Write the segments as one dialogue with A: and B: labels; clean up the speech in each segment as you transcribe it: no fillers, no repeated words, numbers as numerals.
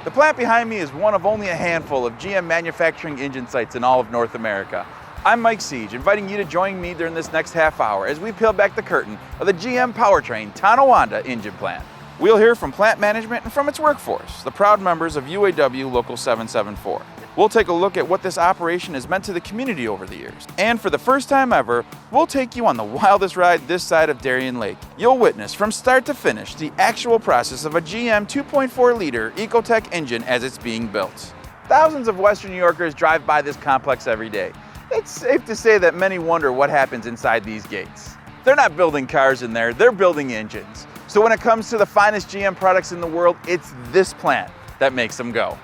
A: The plant behind me is one of only a handful of GM manufacturing engine sites in all of North America. I'm Mike Siege, inviting you to join me during this next half hour as we peel back the curtain of the GM Powertrain Tonawanda Engine Plant. We'll hear from plant management and from its workforce, the proud members of UAW Local 774. We'll take a look at what this operation has meant to the community over the years. And for the first time ever, we'll take you on the wildest ride this side of Darien Lake. You'll witness from start to finish the actual process of a GM 2.4-liter Ecotec engine as it's being built. Thousands of Western New Yorkers drive by this complex every day. It's safe to say that many wonder what happens inside these gates. They're not building cars in there, they're building engines. So when it comes to the finest GM products in the world, it's this plant that makes them go.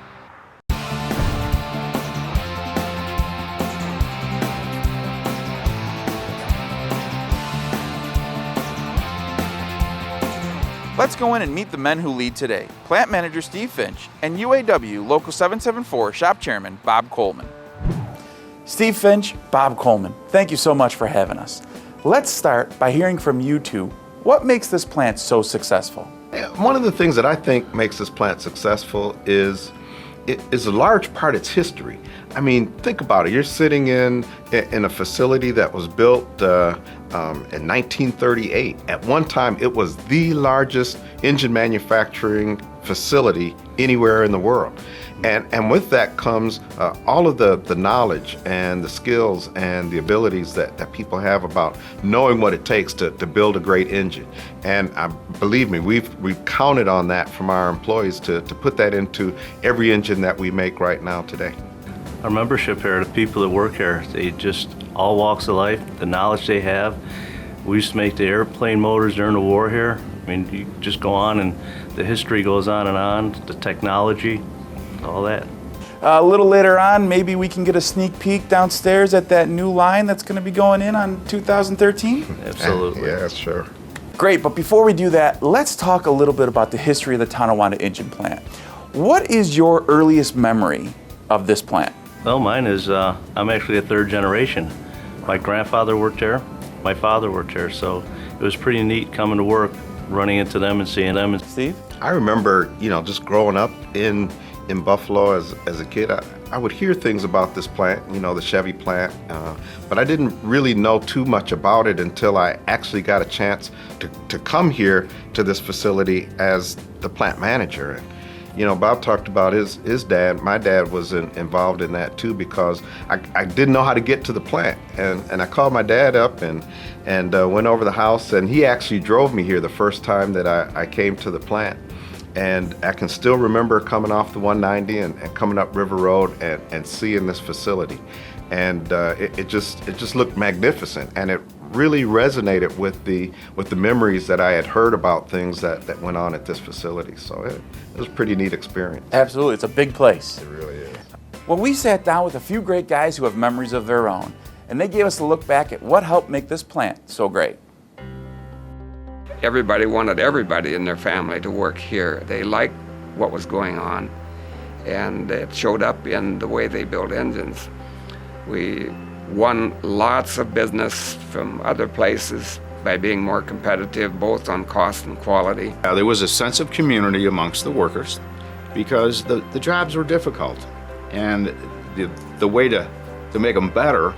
A: Let's go in and meet the men who lead today. Plant Manager Steve Finch and UAW Local 774 Shop Chairman Bob Coleman. Steve Finch, Bob Coleman, thank you so much for having us. Let's start by hearing from you two. What makes this plant so successful?
B: One of the things that I think makes this plant successful is a large part its history. I mean, think about it. You're sitting in a facility that was built in 1938. At one time, it was the largest engine manufacturing facility anywhere in the world. And with that comes all of the knowledge and the skills and the abilities that people have about knowing what it takes to build a great engine. And believe me, we've counted on that from our employees to put that into every engine that we make right now today.
C: Our membership here, the people that work here, they just all walks of life, the knowledge they have. We used to make the airplane motors during the war here. I mean, you just go on and the history goes on and on, the technology, all that.
A: A little later on, maybe we can get a sneak peek downstairs at that new line that's going to be going in on 2013?
C: Absolutely.
B: Yeah, sure.
A: Great, but before we do that, let's talk a little bit about the history of the Tonawanda Engine Plant. What is your earliest memory of this plant?
C: Well, mine is, I'm actually a third generation. My grandfather worked there, my father worked there, so it was pretty neat coming to work, running into them and seeing them.
A: Steve?
B: I remember, just growing up in Buffalo as a kid, I would hear things about this plant, the Chevy plant, but I didn't really know too much about it until I actually got a chance to come here to this facility as the plant manager. Bob talked about his dad. My dad was involved in that too because I didn't know how to get to the plant. And I called my dad up and went over the house, and he actually drove me here the first time that I came to the plant. And I can still remember coming off the 190 and coming up River Road and seeing this facility. And it just looked magnificent, and it really resonated with the memories that I had heard about things that went on at this facility. So it was a pretty neat experience.
A: Absolutely, it's a big place.
B: It really is.
A: Well, we sat down with a few great guys who have memories of their own, and they gave us a look back at what helped make this plant so great.
D: Everybody wanted everybody in their family to work here. They liked what was going on, and it showed up in the way they built engines. We won lots of business from other places by being more competitive, both on cost and quality.
E: There was a sense of community amongst the workers because the jobs were difficult, and the way to make them better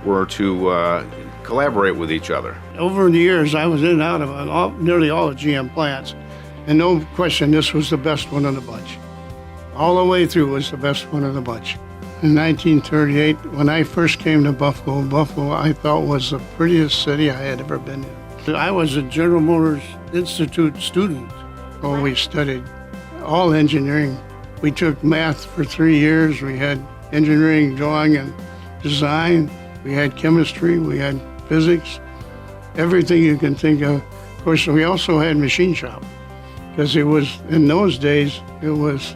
E: were to collaborate with each other.
F: Over the years, I was in and out of nearly all the GM plants, and no question, this was the best one of the bunch. All the way through was the best one of the bunch. In 1938, when I first came to Buffalo I thought was the prettiest city I had ever been in. I was a General Motors Institute student. We studied all engineering. We took math for 3 years. We had engineering, drawing, and design. We had chemistry. We had physics. Everything you can think of. Of course, we also had machine shop because it was, in those days, it was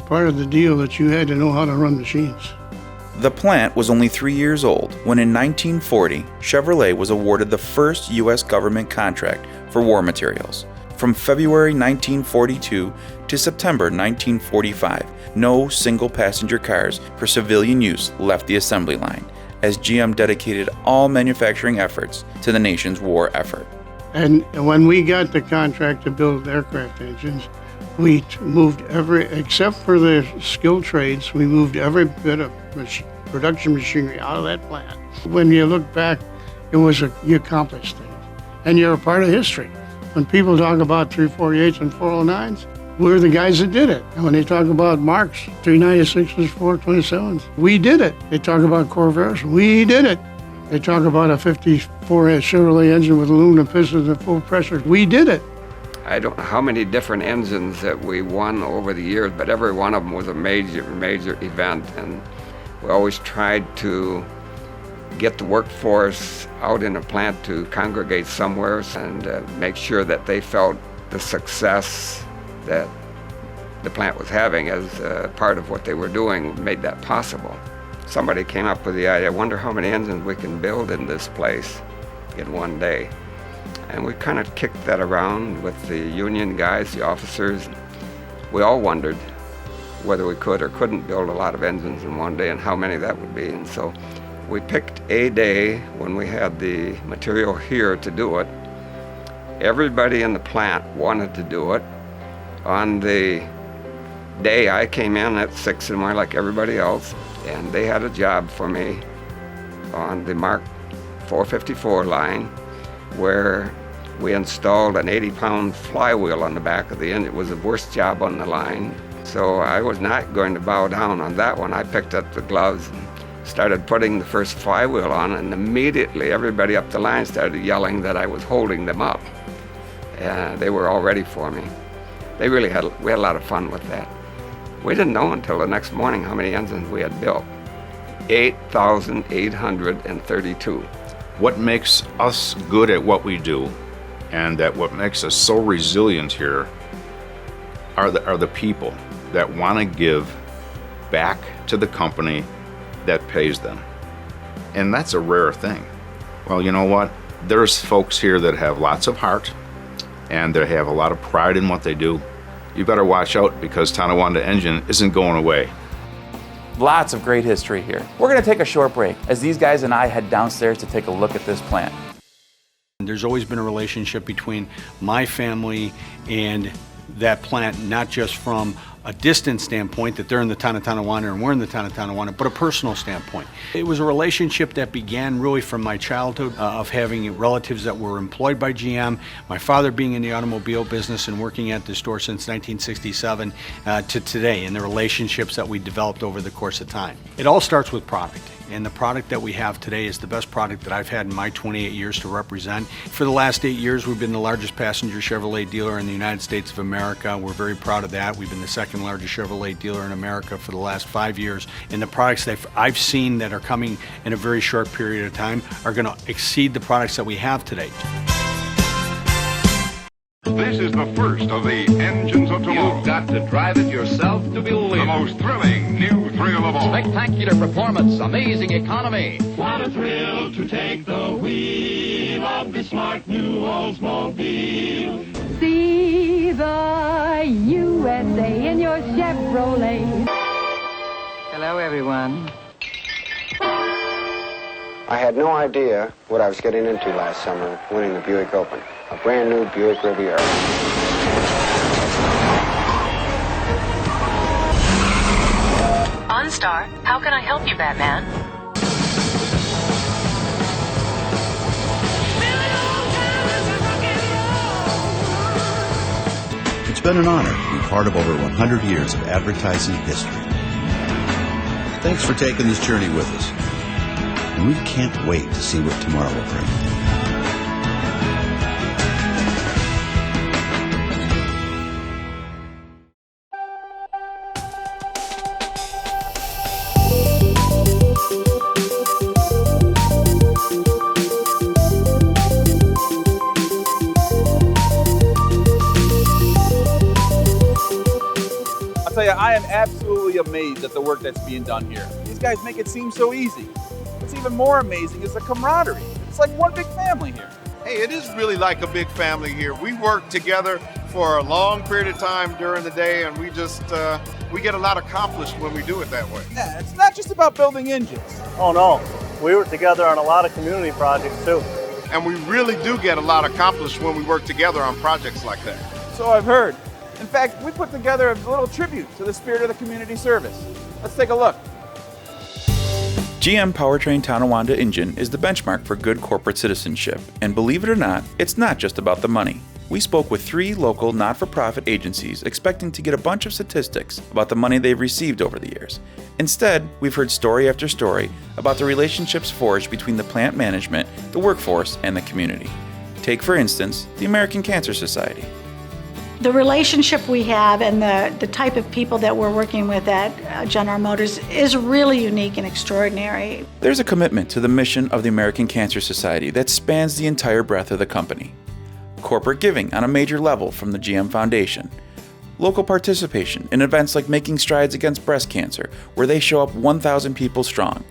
F: part of the deal that you had to know how to run machines.
A: The plant was only 3 years old when in 1940, Chevrolet was awarded the first U.S. government contract for war materials. From February 1942 to September 1945, no single passenger cars for civilian use left the assembly line, as GM dedicated all manufacturing efforts to the nation's war effort.
F: And when we got the contract to build aircraft engines, We moved except for the skilled trades, we moved every bit of production machinery out of that plant. When you look back, you accomplished things. And you're a part of history. When people talk about 348s and 409s, we're the guys that did it. And when they talk about Marks, 396s, 427s, we did it. They talk about Corvairs, we did it. They talk about a 54 Chevrolet engine with aluminum pistons and full pressure, we did it.
D: I don't know how many different engines that we won over the years, but every one of them was a major event. And we always tried to get the workforce out in a plant to congregate somewhere and make sure that they felt the success that the plant was having as part of what they were doing made that possible. Somebody came up with the idea, I wonder how many engines we can build in this place in one day. And we kind of kicked that around with the union guys, the officers. We all wondered whether we could or couldn't build a lot of engines in one day and how many that would be. And so we picked a day when we had the material here to do it. Everybody in the plant wanted to do it. On the day I came in at 6 in the morning like everybody else, and they had a job for me on the Mark 454 line where we installed an 80-pound flywheel on the back of the engine. It was the worst job on the line. So I was not going to bow down on that one. I picked up the gloves and started putting the first flywheel on, and immediately everybody up the line started yelling that I was holding them up. And they were all ready for me. We had a lot of fun with that. We didn't know until the next morning how many engines we had built. 8,832.
E: What makes us good at what we do, and that what makes us so resilient here, are the people that want to give back to the company that pays them. And that's a rare thing. Well, you know what? There's folks here that have lots of heart, and they have a lot of pride in what they do. You better watch out, because Tonawanda Engine isn't going away.
A: Lots of great history here. We're going to take a short break as these guys and I head downstairs to take a look at this plant.
G: There's always been a relationship between my family and that plant, not just from a distance standpoint that they're in the town of Tonawanda and we're in the town of Tonawanda, but a personal standpoint. It was a relationship that began really from my childhood of having relatives that were employed by GM, my father being in the automobile business and working at the store since 1967 to today, and the relationships that we developed over the course of time. It all starts with product. And the product that we have today is the best product that I've had in my 28 years to represent. For the last 8 years, we've been the largest passenger Chevrolet dealer in the United States of America. We're very proud of that. We've been the second largest Chevrolet dealer in America for the last 5 years. And the products that I've seen that are coming in a very short period of time are going to exceed the products that we have today.
H: This is the first of the engines of tomorrow.
I: You've got to drive it yourself to believe
H: The
I: it.
H: most thrilling new thrill of all.
I: Spectacular performance, amazing economy.
J: What a thrill to take the wheel of the smart new Oldsmobile.
K: See the USA in your Chevrolet.
L: Hello, everyone.
M: I had no idea what I was getting into last summer winning the Buick Open, a brand new Buick Riviera.
N: OnStar, how can I help you, Batman?
O: It's been an honor to be part of over 100 years of advertising history. Thanks for taking this journey with us. And we can't wait to see what tomorrow will bring.
A: I'll tell you, I am absolutely amazed at the work that's being done here. These guys make it seem so easy. What's even more amazing is the camaraderie. It's like one big family here.
P: Hey, it is really like a big family here. We work together for a long period of time during the day, and we just we get a lot accomplished when we do it that way.
A: Yeah, it's not just about building engines.
Q: Oh no, we work together on a lot of community projects too.
P: And we really do get a lot accomplished when we work together on projects like that.
A: So I've heard. In fact, we put together a little tribute to the spirit of the community service. Let's take a look. GM Powertrain Tonawanda Engine is the benchmark for good corporate citizenship, and believe it or not, it's not just about the money. We spoke with 3 local not-for-profit agencies expecting to get a bunch of statistics about the money they've received over the years. Instead, we've heard story after story about the relationships forged between the plant management, the workforce, and the community. Take, for instance, the American Cancer Society.
R: The relationship we have and the type of people that we're working with at General Motors is really unique and extraordinary.
A: There's a commitment to the mission of the American Cancer Society that spans the entire breadth of the company. Corporate giving on a major level from the GM Foundation. Local participation in events like Making Strides Against Breast Cancer, where they show up 1,000 people strong.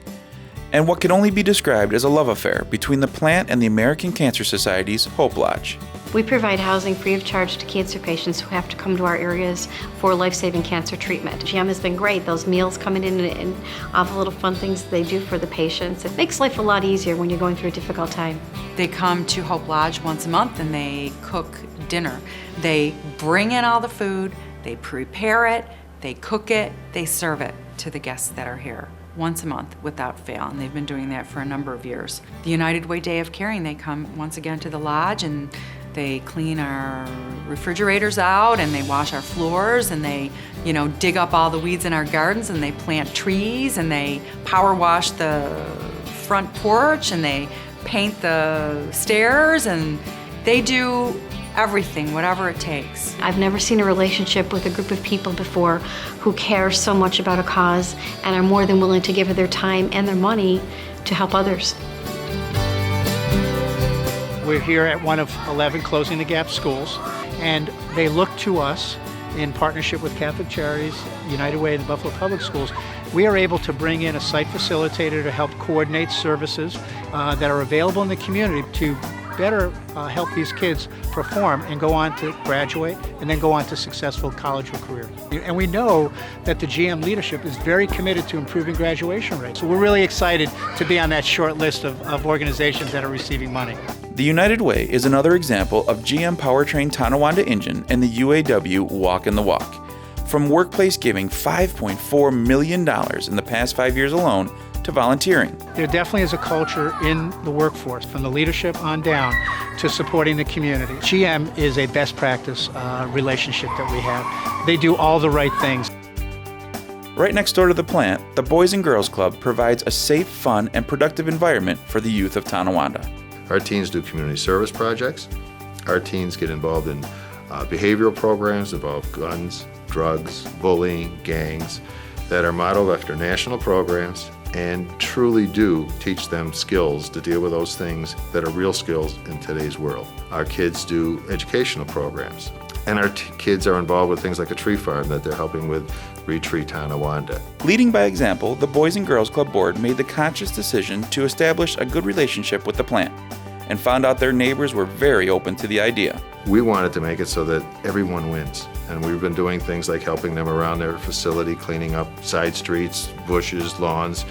A: And what can only be described as a love affair between the plant and the American Cancer Society's Hope Lodge.
S: We provide housing free of charge to cancer patients who have to come to our areas for life-saving cancer treatment. GM has been great. Those meals coming in and all the little fun things they do for the patients. It makes life a lot easier when you're going through a difficult time.
T: They come to Hope Lodge once a month and they cook dinner. They bring in all the food, they prepare it, they cook it, they serve it to the guests that are here. Once a month without fail, and they've been doing that for a number of years. The United Way Day of Caring, they come once again to the lodge and they clean our refrigerators out and they wash our floors and they, dig up all the weeds in our gardens and they plant trees and they power wash the front porch and they paint the stairs and they do everything, whatever it takes.
S: I've never seen a relationship with a group of people before who care so much about a cause and are more than willing to give their time and their money to help others.
U: We're here at one of 11 Closing the Gap schools, and they look to us in partnership with Catholic Charities, United Way, and the Buffalo Public Schools. We are able to bring in a site facilitator to help coordinate services that are available in the community to better help these kids perform and go on to graduate and then go on to successful college or career. And we know that the GM leadership is very committed to improving graduation rates. So we're really excited to be on that short list of organizations that are receiving money.
A: The United Way is another example of GM Powertrain Tonawanda Engine and the UAW Walk in the Walk. From workplace giving $5.4 million in the past 5 years alone to volunteering.
U: There definitely is a culture in the workforce, from the leadership on down, to supporting the community. GM is a best practice relationship that we have. They do all the right things.
A: Right next door to the plant, the Boys and Girls Club provides a safe, fun, and productive environment for the youth of Tonawanda.
B: Our teens do community service projects. Our teens get involved in behavioral programs involve guns, drugs, bullying, gangs that are modeled after national programs and truly do teach them skills to deal with those things that are real skills in today's world. Our kids do educational programs, and our kids are involved with things like a tree farm that they're helping with Retree Tonawanda.
A: Leading by example, the Boys and Girls Club board made the conscious decision to establish a good relationship with the plant and found out their neighbors were very open to the idea.
B: We wanted to make it so that everyone wins, and we've been doing things like helping them around their facility, cleaning up side streets, bushes, lawns.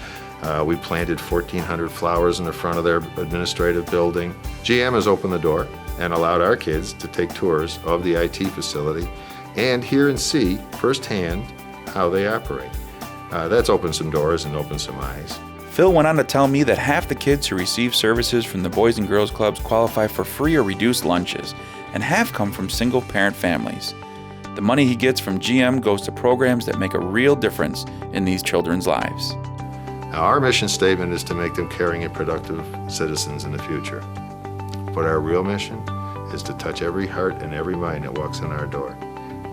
B: We planted 1,400 flowers in the front of their administrative building. GM has opened the door and allowed our kids to take tours of the IT facility and hear and see firsthand how they operate. That's opened some doors and opened some eyes.
A: Phil went on to tell me that half the kids who receive services from the Boys and Girls Clubs qualify for free or reduced lunches, and half come from single-parent families. The money he gets from GM goes to programs that make a real difference in these children's lives.
B: Now, our mission statement is to make them caring and productive citizens in the future. But our real mission is to touch every heart and every mind that walks in our door.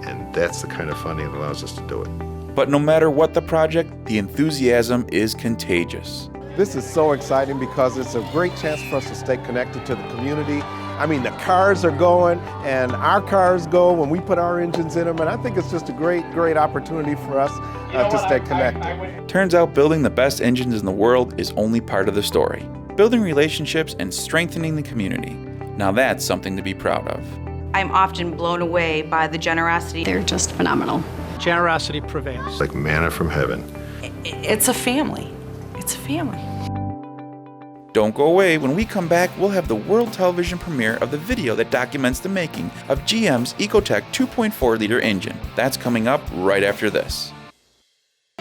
B: And that's the kind of funding that allows us to do it.
A: But no matter what the project, the enthusiasm is contagious.
P: This is so exciting because it's a great chance for us to stay connected to the community. I mean, the cars are going, and our cars go when we put our engines in them, and I think it's just a great opportunity for us to stay connected.
A: Turns out building the best engines in the world is only part of the story. Building relationships and strengthening the community. Now that's something to be proud of.
V: I'm often blown away by the generosity.
S: They're just phenomenal.
U: Generosity prevails.
B: Like manna from heaven.
T: It's a family. It's a family.
A: Don't go away. When we come back, we'll have the world television premiere of the video that documents the making of GM's Ecotec 2.4-liter engine. That's coming up right after this.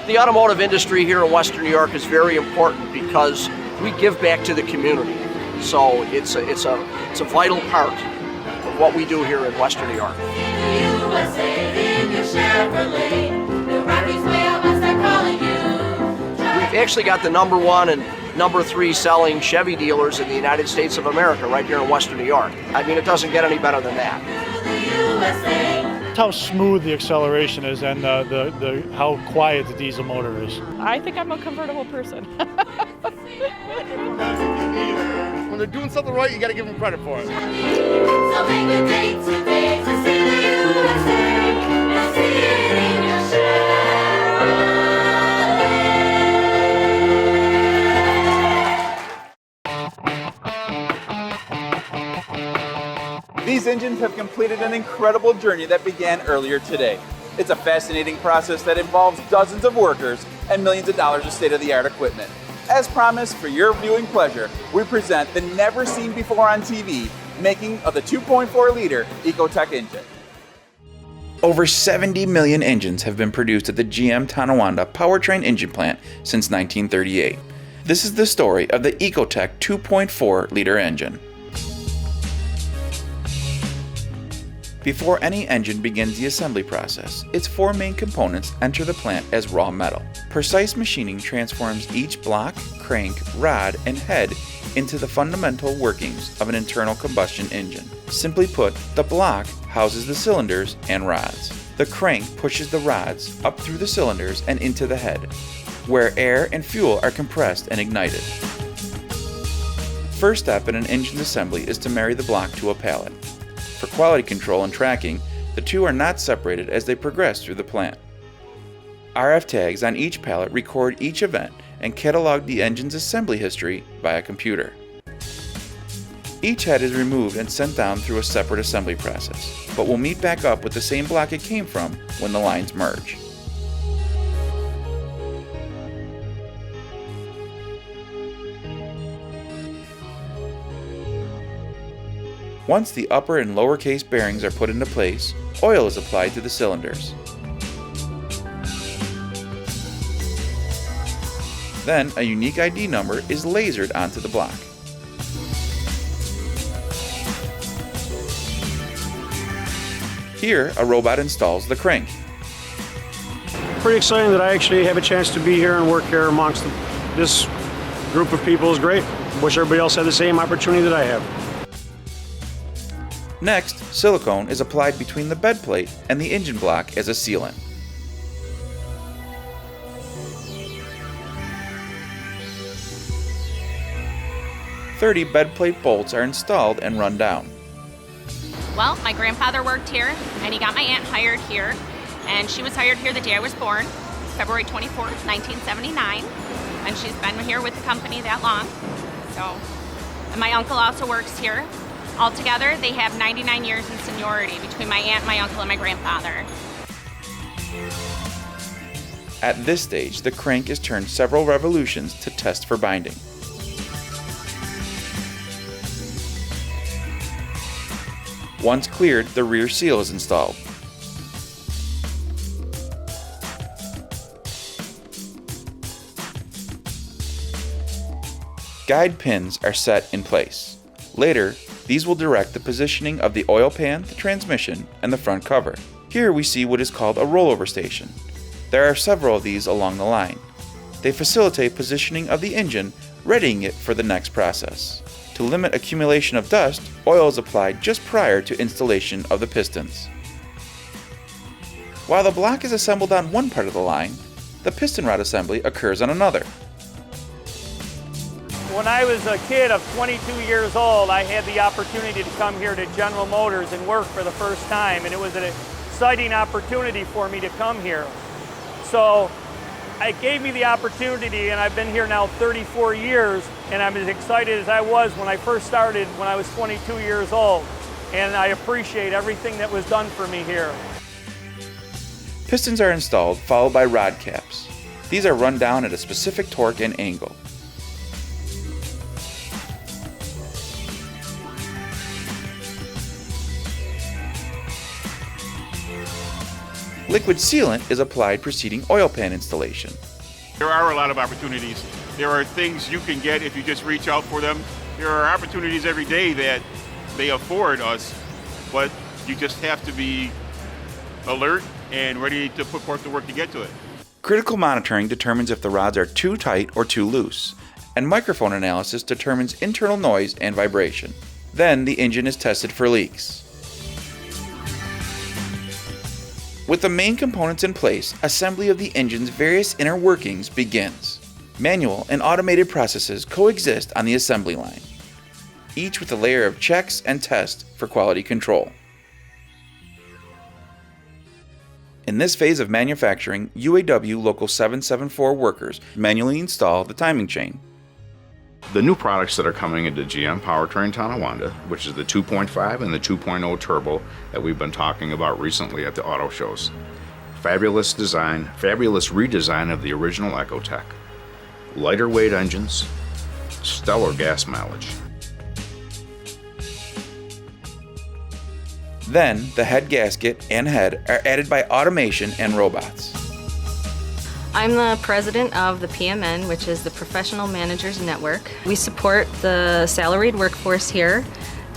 C: The automotive industry here in Western New York is very important because we give back to the community. So it's a vital part of what we do here in Western New York. We've actually got the #1 and #3 selling Chevy dealers in the United States of America right here in Western New York. I mean, it doesn't get any better than that.
F: How smooth the acceleration is and how quiet the diesel motor is.
W: I think I'm a convertible person.
X: When they're doing something right, you got to give them credit for it.
J: So make a date today to see the USA and see it in your
A: These engines have completed an incredible journey that began earlier today. It's a fascinating process that involves dozens of workers and millions of dollars of state-of-the-art equipment. As promised, for your viewing pleasure, we present the never-seen-before on TV making of the 2.4-liter Ecotec engine. Over 70 million engines have been produced at the GM Tonawanda Powertrain Engine Plant since 1938. This is the story of the Ecotec 2.4-liter engine. Before any engine begins the assembly process, its 4 main components enter the plant as raw metal. Precise machining transforms each block, crank, rod, and head into the fundamental workings of an internal combustion engine. Simply put, the block houses the cylinders and rods. The crank pushes the rods up through the cylinders and into the head, where air and fuel are compressed and ignited. First step in an engine's assembly is to marry the block to a pallet. For quality control and tracking, the two are not separated as they progress through the plant. RF tags on each pallet record each event and catalog the engine's assembly history via computer. Each head is removed and sent down through a separate assembly process, but will meet back up with the same block it came from when the lines merge. Once the upper and lower case bearings are put into place, oil is applied to the cylinders. Then a unique ID number is lasered onto the block. Here, a robot installs the crank.
F: Pretty exciting that I actually have a chance to be here and work here amongst this group of people is great. Wish everybody else had the same opportunity that I have.
A: Next, silicone is applied between the bed plate and the engine block as a sealant. "30 bed plate bolts are installed and run down.
Y: Well, my grandfather worked here, and he got my aunt hired here, and she was hired here the day I was born, February 24th, 1979, and she's been here with the company that long. So, and my uncle also works here. Altogether, they have 99 years in seniority between my aunt, my uncle, and my grandfather.
A: At this stage, the crank is turned several revolutions to test for binding. Once cleared, the rear seal is installed. Guide pins are set in place. Later, these will direct the positioning of the oil pan, the transmission, and the front cover. Here we see what is called a rollover station. There are several of these along the line. They facilitate positioning of the engine, readying it for the next process. To limit accumulation of dust, oil is applied just prior to installation of the pistons. While the block is assembled on one part of the line, the piston rod assembly occurs on another.
Q: When I was a kid of 22 years old, I had the opportunity to come here to General Motors and work for the first time, and it was an exciting opportunity for me to come here. So it gave me the opportunity, and I've been here now 34 years, and I'm as excited as I was when I first started when I was 22 years old, and I appreciate everything that was done for me here.
A: Pistons are installed, followed by rod caps. These are run down at a specific torque and angle. Liquid sealant is applied preceding oil pan installation.
D: There are a lot of opportunities. There are things you can get if you just reach out for them. There are opportunities every day that they afford us, but you just have to be alert and ready to put forth the work to get to it.
A: Critical monitoring determines if the rods are too tight or too loose, and microphone analysis determines internal noise and vibration. Then the engine is tested for leaks. With the main components in place, assembly of the engine's various inner workings begins. Manual and automated processes coexist on the assembly line, each with a layer of checks and tests for quality control. In this phase of manufacturing, UAW Local 774 workers manually install the timing chain.
E: The new products that are coming into GM Powertrain Tonawanda, which is the 2.5 and the 2.0 turbo that we've been talking about recently at the auto shows. Fabulous design, fabulous redesign of the original Ecotec. Lighter weight engines, stellar gas mileage.
A: Then, the head gasket and head are added by automation and robots.
G: I'm the president of the PMN, which is the Professional Managers Network. We support the salaried workforce here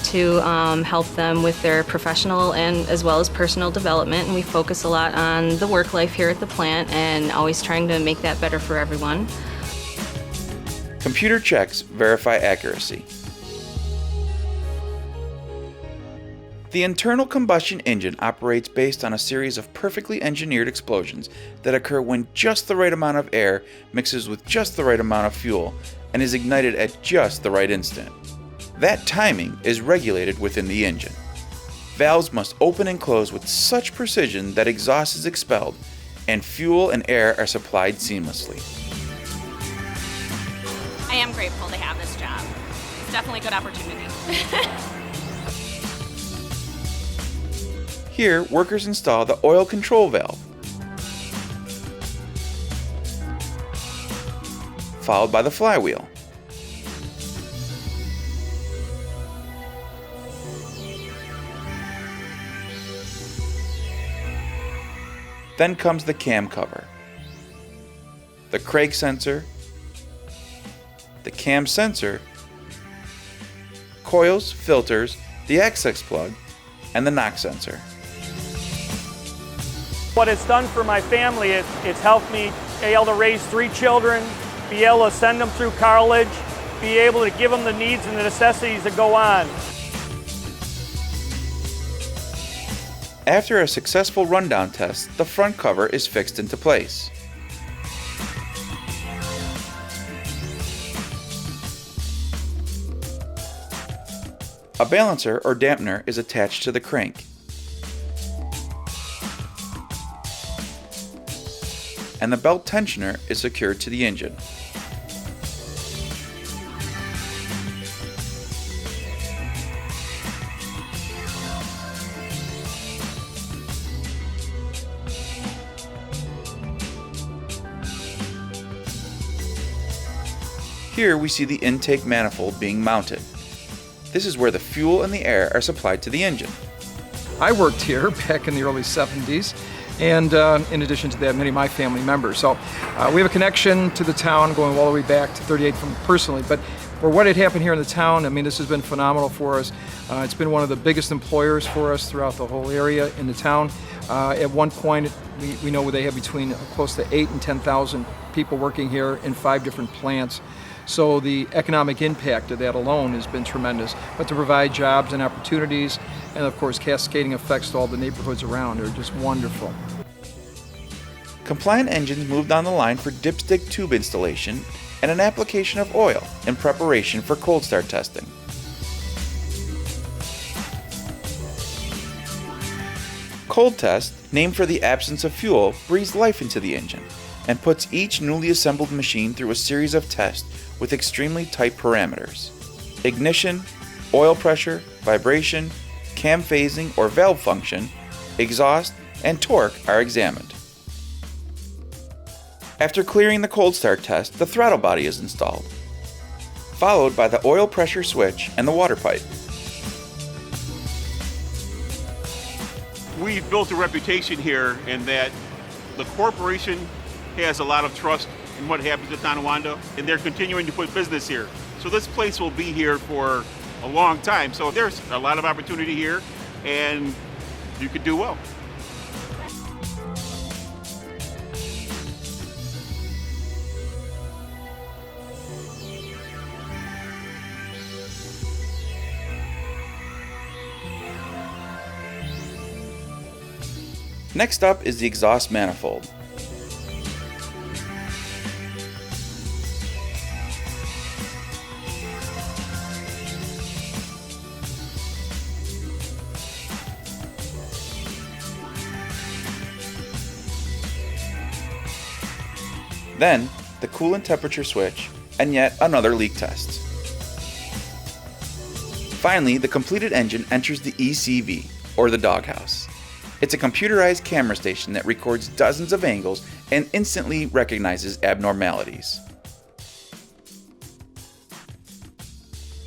G: to help them with their professional and as well as personal development, and we focus a lot on the work life here at the plant and always trying to make that better for everyone.
A: Computer checks verify accuracy. The internal combustion engine operates based on a series of perfectly engineered explosions that occur when just the right amount of air mixes with just the right amount of fuel and is ignited at just the right instant. That timing is regulated within the engine. Valves must open and close with such precision that exhaust is expelled and fuel and air are supplied seamlessly.
Y: I am grateful to have this job. It's definitely a good opportunity.
A: Here, workers install the oil control valve, followed by the flywheel. Then comes the cam cover, the crank sensor, the cam sensor, coils, filters, the access plug, and the knock sensor.
Q: What it's done for my family, it's helped me be able to raise 3 children, be able to send them through college, be able to give them the needs and the necessities that go on.
A: After a successful rundown test, the front cover is fixed into place. A balancer or dampener is attached to the crank. And the belt tensioner is secured to the engine. Here we see the intake manifold being mounted. This is where the fuel and the air are supplied to the engine.
H: I worked here back in the early 70s, and in addition to that, many of my family members. So we have a connection to the town going all the way back to 38 from personally, but for what had happened here in the town, I mean, this has been phenomenal for us. It's been one of the biggest employers for us throughout the whole area in the town. At one point, we know they have between close to 8,000 and 10,000 people working here in 5 different plants. So the economic impact of that alone has been tremendous. But to provide jobs and opportunities, and of course cascading effects to all the neighborhoods around are just wonderful.
A: Compliant engines moved on the line for dipstick tube installation and an application of oil in preparation for cold start testing. Cold test, named for the absence of fuel, breathes life into the engine and puts each newly assembled machine through a series of tests with extremely tight parameters. Ignition, oil pressure, vibration, cam phasing or valve function, exhaust, and torque are examined. After clearing the cold start test, the throttle body is installed, followed by the oil pressure switch and the water pipe.
D: We we've built a reputation here, and that the corporation has a lot of trust in what happens at Tonawanda, and they're continuing to put business here. So this place will be here for a long time. So there's a lot of opportunity here, and you could do well.
A: Next up is the exhaust manifold. Then, the coolant temperature switch, and yet another leak test. Finally, the completed engine enters the ECV, or the doghouse. It's a computerized camera station that records dozens of angles and instantly recognizes abnormalities.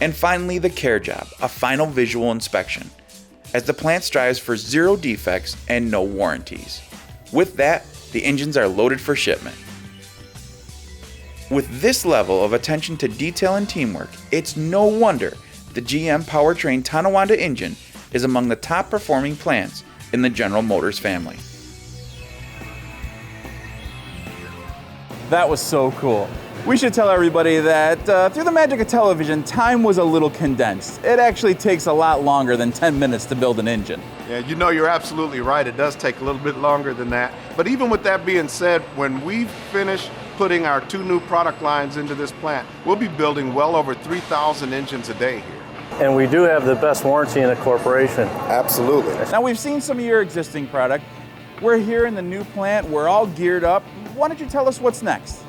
A: And finally, the care job, a final visual inspection, as the plant strives for 0 defects and no warranties. With that, the engines are loaded for shipment. With this level of attention to detail and teamwork, it's no wonder the GM Powertrain Tonawanda engine is among the top performing plants in the General Motors family.
I: That was so cool. We should tell everybody that through the magic of television, time was a little condensed. It actually takes a lot longer than 10 minutes to build an engine.
B: Yeah, you know, you're absolutely right. It does take a little bit longer than that. But even with that being said, when we finish putting our 2 new product lines into this plant, we'll be building well over 3,000 engines a day here.
K: And we do have the best warranty in the corporation.
B: Absolutely.
I: Now, we've seen some of your existing product. We're here in the new plant. We're all geared up. Why don't you tell us what's next?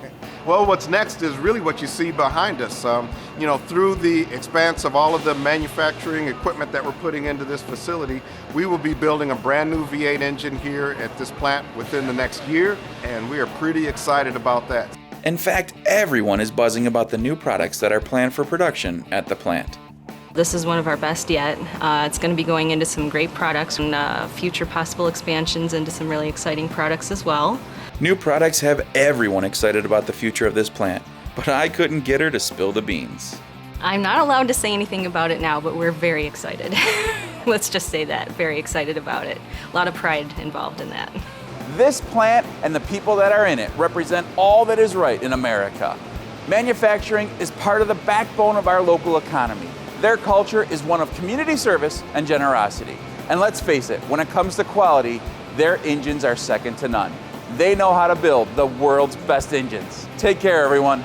B: Well, what's next is really what you see behind us. You know, through the expanse of all of the manufacturing equipment that we're putting into this facility, we will be building a brand new V8 engine here at this plant within the next year, and we are pretty excited about that.
A: In fact, everyone is buzzing about the new products that are planned for production at the plant.
G: This is one of our best yet. It's going to be going into some great products and future possible expansions into some really exciting products as well.
A: New products have everyone excited about the future of this plant, but I couldn't get her to spill the beans.
G: I'm not allowed to say anything about it now, but we're very excited. Let's just say that, very excited about it. A lot of pride involved in that.
I: This plant and the people that are in it represent all that is right in America. Manufacturing is part of the backbone of our local economy. Their culture is one of community service and generosity. And let's face it, when it comes to quality, their engines are second to none. They know how to build the world's best engines. Take care, everyone.